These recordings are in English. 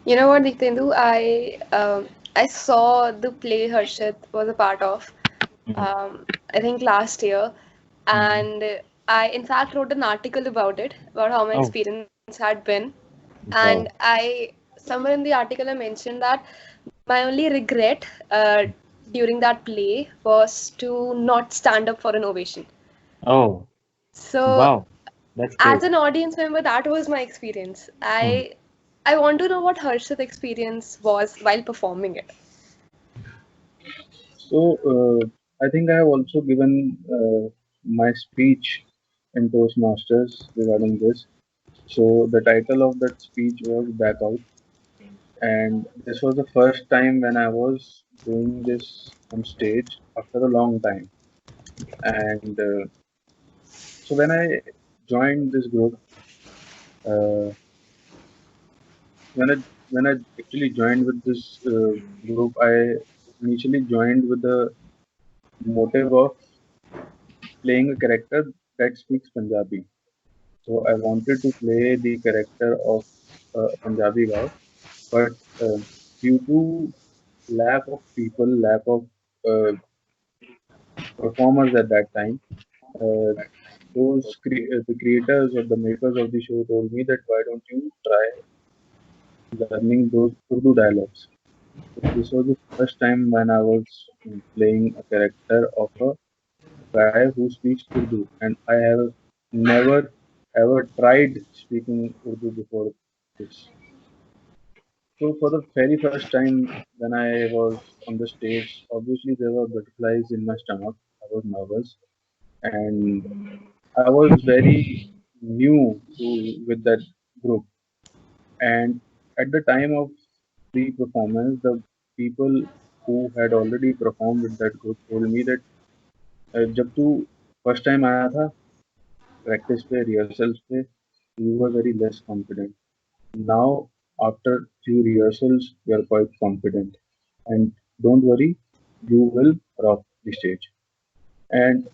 You know what, Diktendu? I saw the play Harshit was a part of. Mm, I think last year, mm. and I in fact wrote an article about it, about how my Oh, experience had been. And wow. somewhere in the article I mentioned that my only regret during that play was to not stand up for an ovation. Oh, So wow. That's as great. an audience member, that was my experience. Mm. I want to know what Harshit's experience was while performing it. So I think I have also given my speech in Toastmasters regarding this. So the title of that speech was Back Out, and this was the first time when I was doing this on stage after a long time. And so when I joined this group, uh, when I when I actually joined with this group, I initially joined with the motive of playing a character that speaks Punjabi. So I wanted to play the character of a Punjabi guy, but due to lack of people, lack of uh, performers at that time, uh, the creators or the makers of the show told me that why don't you try learning those Urdu dialogues. So this was the first time when I was playing a character of a guy who speaks Urdu, and I have never ever tried speaking Urdu before this. So for the very first time when I was on the stage, obviously there were butterflies in my stomach. I was nervous and I was very new with that group. And at the time of the performance, the people who had already performed with that group told me that जब तू first time आया था practice पे rehearsals पे you were very less confident. Now after few rehearsals you are quite confident and don't worry, you will rock the stage. And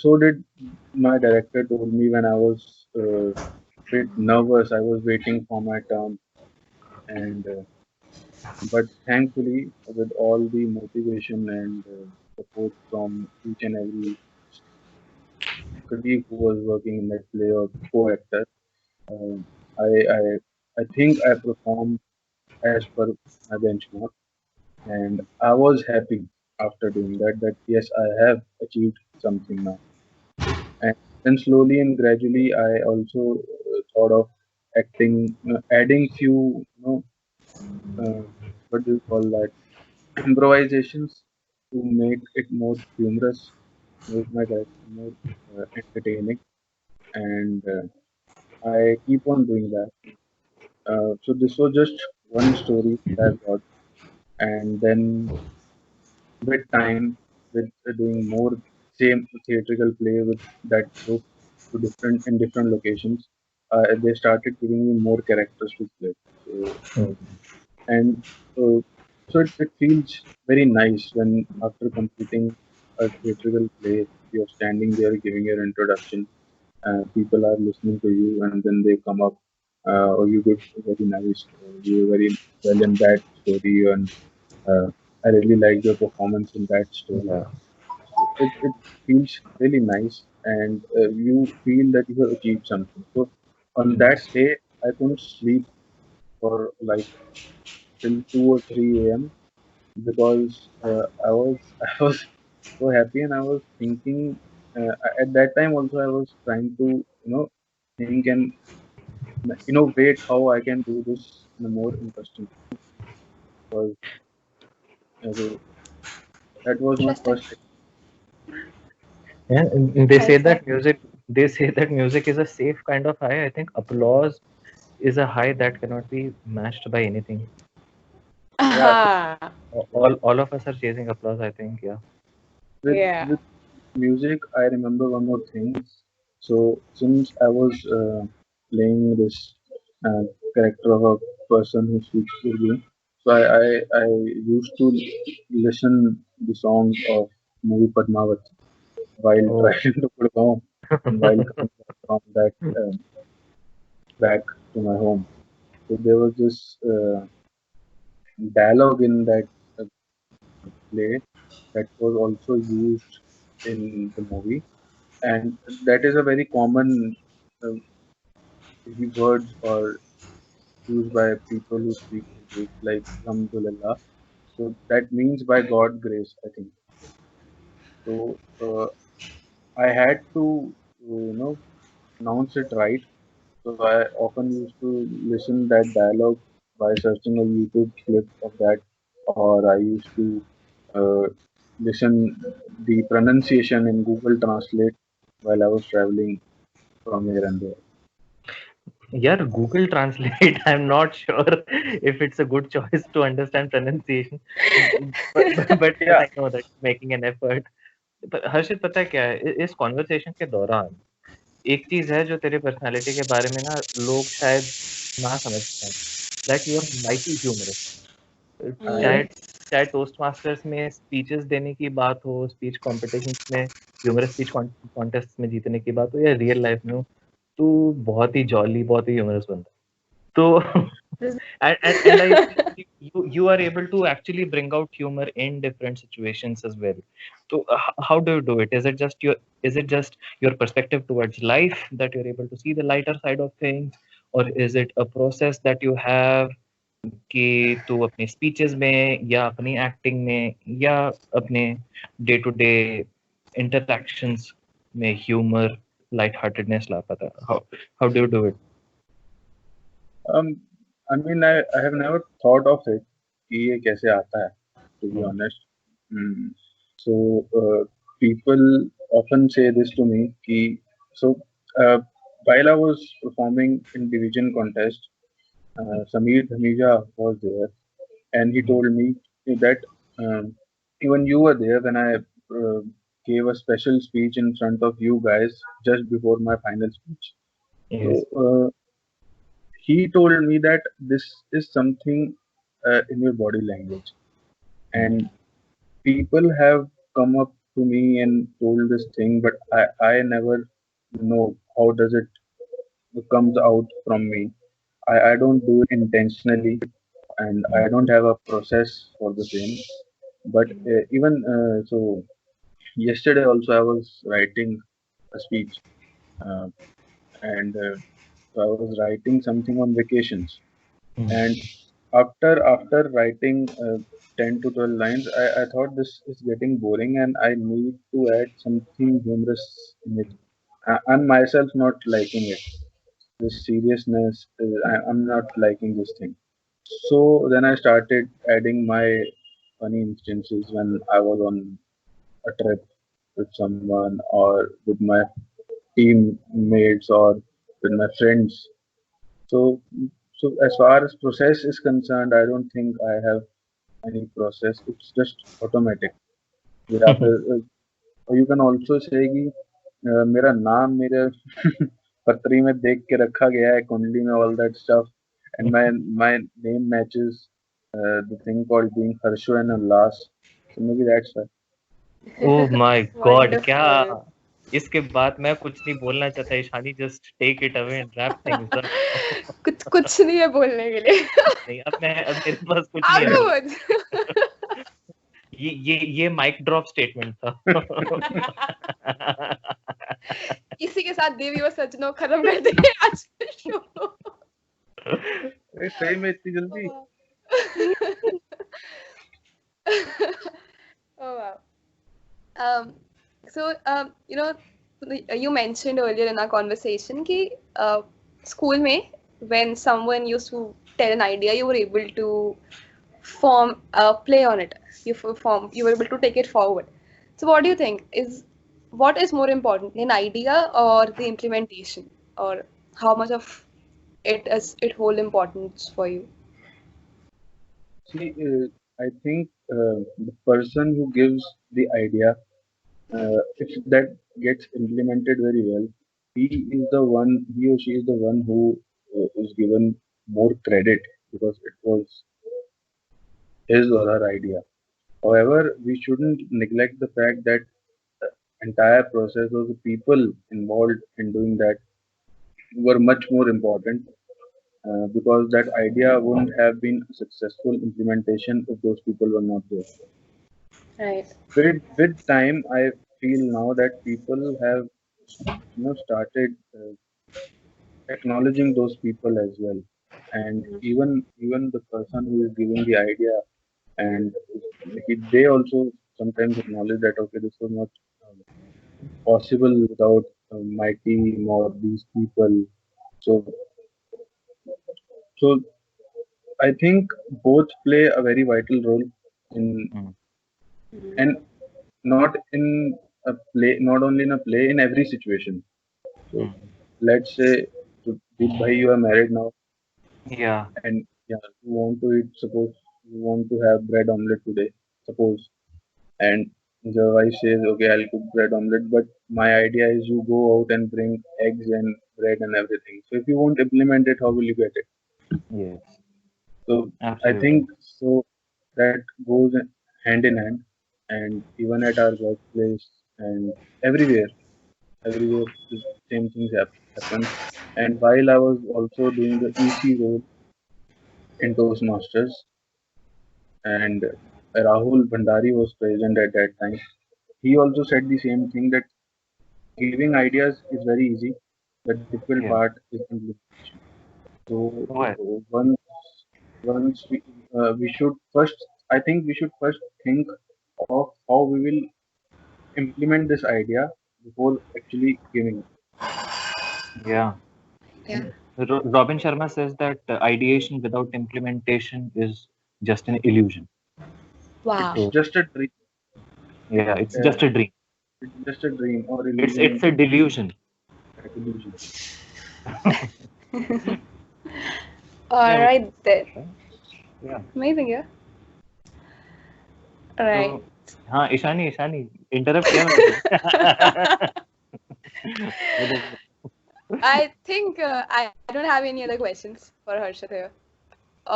so did my director told me when I was bit nervous. I was waiting for my turn, and but thankfully, with all the motivation and support from each and every colleague who was working in that play or co-actor, uh, I, I I think I performed as per my benchmark, and I was happy after doing that. That yes, I have achieved something now. And then slowly and gradually, I also thought of acting, adding few, what do you call that, improvisations to make it more humorous, make my character more entertaining, and I keep on doing that. So this was just one story that I've got, and then with time, with doing more same theatrical play with that group to different in different locations, they started giving me more characters to play. So Mm. and so it feels very nice when after completing a theatrical play, you're standing there giving your introduction, people are listening to you, and then they come up, or you did very nice, you were very well in that story, and uh, I really liked your performance in that story. Yeah. It feels really nice, and you feel that you have achieved something. So on that Yes. day, I couldn't sleep for like till 2 or 3 a.m. because I was so happy, and I was thinking at that time also I was trying to think and innovate how I can do this in a more interesting because so that was my Interesting. first. Yeah, and they say Nice, nice. that music. They say that music is a safe kind of high. I think applause is a high that cannot be matched by anything. Yeah, Ah, All of us are chasing applause. I think. Yeah. yeah. with music I remember one more thing. So since I was playing this uh, character of a person who speaks Urdu, so I used to listen the songs of movie Padmavat while Oh. driving to Gurgaon and while coming back from that back to my home. So there was this dialogue in that uh, play that was also used in the movie, and that is a very common uh, words or used by people who speak English, like Alhamdulillah. So that means by God grace, I think. So I had to, pronounce it right. So I often used to listen that dialogue by searching a YouTube clip of that, or I used to uh, listen the pronunciation in Google Translate while I was traveling from here and there. Yeah, Google Translate. I'm not sure if it's a good choice to understand pronunciation, but yes, Yeah, I know that making an effort. पर हर्षित पता है क्या है इस conversation के दौरान एक चीज है जो तेरे पर्सनालिटी के बारे में ना लोग शायद ना समझ पाए that you are mighty humorous I चाहे am. Yes. चाहे टोस्ट मास्टर्स में स्पीचेस देने की बात हो स्पीच कॉम्पिटिशन्स में ह्यूमरस स्पीच कॉन्टेस्ट में जीतने की बात हो या रियल लाइफ में हो तू बहुत ही जॉली बहुत ही ह्यूमरस बंदा है। तो and I think you are able to actually bring out humor in different situations as well. So how do you do it? Is it just your perspective towards life that you're able to see the lighter side of things, or is it a process that you have कि तू अपने speeches में या अपनी acting में या अपने day to day interactions में ह्यूमर लाइट हार्टेडनेस ला पाता how do you do it Um, I mean, I have never thought of it कि ये कैसे आता है, to be honest. Hmm. So people often say this to me कि so uh, while I was performing in division contest, Sameer Dhamija was there, and he told me that even you were there when I gave a special speech in front of you guys just before my final speech. So yes he told me that this is something in your body language, and people have come up to me and told this thing, but I never know how does it comes out from me. I don't do it intentionally, and I don't have a process for the same. But even so, yesterday also I was writing a speech, uh, and so I was writing something on vacations. And after writing 10 to 12 lines, I thought this is getting boring and I need to add something humorous in it. I'm myself not liking it. This seriousness, I'm not liking this thing. So then I started adding my funny instances when I was on a trip with someone or with my teammates or with my friends. So, so as far as process is concerned, I don't think I have any process. It's just automatic. या फिर or you can also say कि मेरा नाम मेरे पत्री में देख के रखा गया है कुंडली में all that stuff and my name matches the thing called being Harsho and a last. So maybe that's why. Oh my God क्या Wonderful. इसके बाद मैं कुछ नहीं बोलना चाहता Ishani just take it away and wrap things up कुछ कुछ नहीं है बोलने के लिए नहीं अब मेरे पास कुछ नहीं है आगे बोलने बोल ये माइक ड्रॉप स्टेटमेंट था इसी के साथ देवी और सजनों खत्म करते हैं आज का शो सही में इतनी जल्दी oh wow so you mentioned earlier in our conversation कि school में when someone used to tell an idea you were able to form play on it you were able to take it forward so what do you think is what is more important an idea or the implementation or how much of it hold importance for you See, I think the person who gives the idea, if that gets implemented very well, he or she is the one who is given more credit because it was his or her idea. However, we shouldn't neglect the fact that the entire process of the people involved in doing that were much more important. because that idea wouldn't have been a successful implementation if those people were not there. Right. With time, I feel now that people have started acknowledging those people as well, and even the person who is giving the idea, and they also sometimes acknowledge that okay, this was not um, possible without my team or these people. So so I think both play a very vital role in, Mm. and not in a play, not only in a play, in every situation. So Mm. let's say, so Deep bhai, you are married now, Yeah. and yeah, you want to eat. Suppose you want to have bread omelette today. Suppose, and the wife says, okay, I'll cook bread omelette, but my idea is you go out and bring eggs and bread and everything. So if you won't implement it, how will you get it? Yes. So I Absolutely. think so that goes hand in hand, and even at our workplace and everywhere, everywhere the same things happens. And while I was also doing the EC role in Toastmasters, and Rahul Bhandari was present at that time, he also said the same thing, that giving ideas is very easy. The difficult Yeah. part is implementation. So Well, once once we should first, I think we should first think of how we will implement this idea before actually giving it. yeah. Yeah. Robin Sharma says that ideation without implementation is just an illusion. Wow. It's So just a dream. yeah, it's Uh, just a dream. it's just a dream or It's illusion. a delusion. Illusion. All Yeah. right then. Yeah. Amazing, yeah. All right. So हाँ Ishani Ishani interrupt किया मैंने तुम्हें बोलो बोलो I think I don't have any other questions for Harshit here.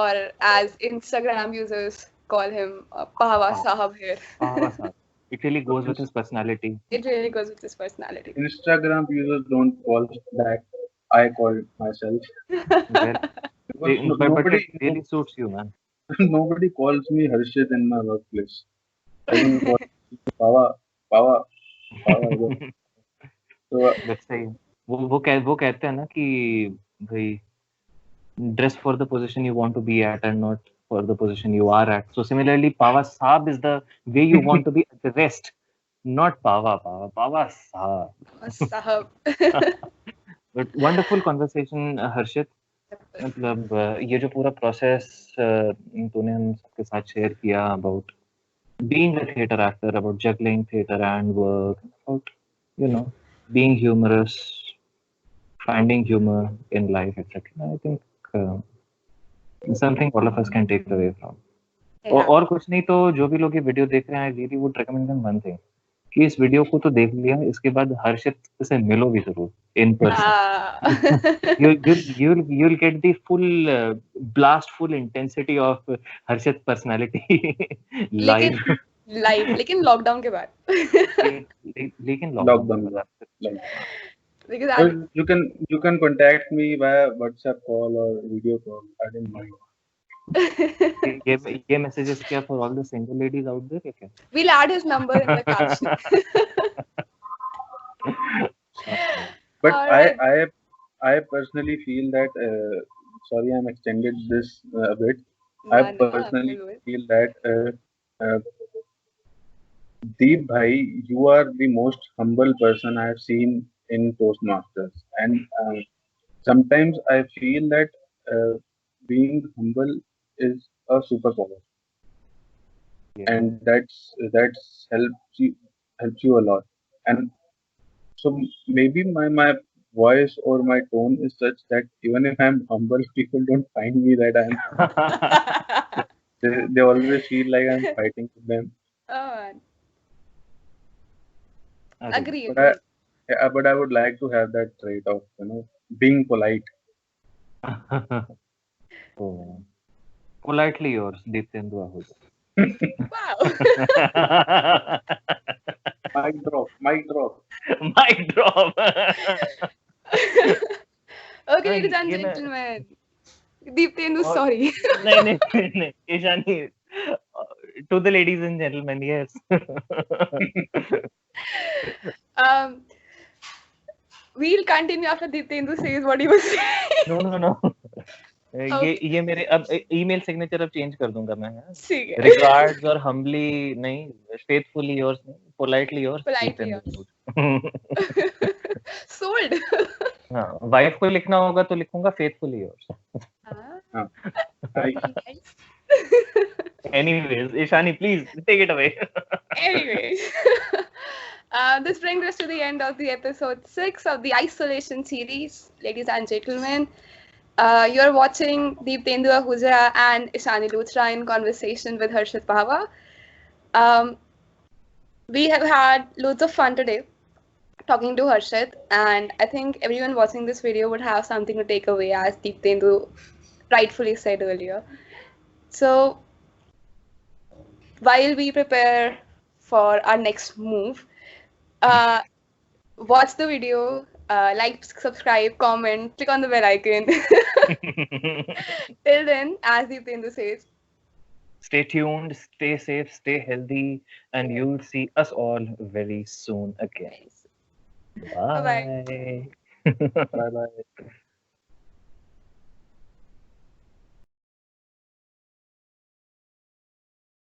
Or as Instagram users call him, Pahwa हाँ Sahab here. हाँ साहब it really So goes with his personality. It really goes with his personality. Instagram users don't call that. I call myself Well, because but it really suits you, man. nobody calls me Harshit in my workplace. Everyone calls me Pawa, Pawa, Pawa. So Let's say वो कहते हैं ना कि भाई dress for the position you want to be at and not for the position you are at. So similarly, Pava Saab is the way you want to be at the rest, not Pava Saab. Sahab. But wonderful conversation, Harshit. मतलब ये जो पूरा process तूने हम सबके साथ share किया about being a theater actor, about juggling theater and work, about being humorous, finding humor in life, etc. I think something all of us can take away from. Yeah. और कुछ नहीं तो जो भी लोग ये वीडियो देख रहे हैं, I really would recommend them one thing कि इस वीडियो को तो देख लिया, इसके बाद हर्षित से मिलो भी जरूर in person. You'll get the full blast, full intensity of Harshit personality लेकिन live. लेकिन लॉकडाउन के बाद. लेकिन लॉकडाउन के lockdown. बाद Because Well, you can contact me via WhatsApp call or video call. I don't mind. ये messages क्या for all the single ladies out there क्या? we'll add his number in the caption. But All right. I personally feel that sorry, I'm extended this a bit. I ना, ना, personally बोल. feel that Deep Bhai, you are the most humble person I have seen in Toastmasters, and sometimes I feel that being humble is a superpower, Yeah. and that's helps you a lot. And so maybe my voice or my tone is such that even if I'm humble, people don't find me that they always feel like I'm fighting with them. Oh, man. Agree. Agree, But I agree. but I would like to have that trait of being polite. Oh. Politely yours, Diptendu Ahuja. Wow. Mic drop, mic drop. Mic drop. Okay, ladies and ये ना gentlemen. Deeptendu, और sorry. नहीं नहीं नहीं Ishani, to the ladies and gentlemen, yes. um, we'll continue after Deeptendu says what he was saying. No no no. Okay. ये मेरे अब email signature अब चेंज कर दूंगा मैं। ठीक है. रिगार्ड्स और हम्बली नहीं, फेथफुली योर्स नहीं, politely yours Politely Dipendra. sold. हाँ, वाइफ को लिखना होगा तो लिखूंगा faithfully yours. Nice. Anyways, Ishani, please take it away. Anyways, this brings us to the end of the episode 6 of the Isolation series, ladies and gentlemen. You're watching Deeptendu Ahuja and Ishani Luthra in conversation with Harshit Pahwa. We have had loads of fun today talking to Harshit, and I think everyone watching this video would have something to take away, as Deeptendu rightfully said earlier. So, while we prepare for our next move, watch the video, like, subscribe, comment, click on the bell icon. Till then, as Deeptendu says, Stay tuned, stay safe, stay healthy, and you'll see us all very soon again. bye bye. Bye. Bye bye.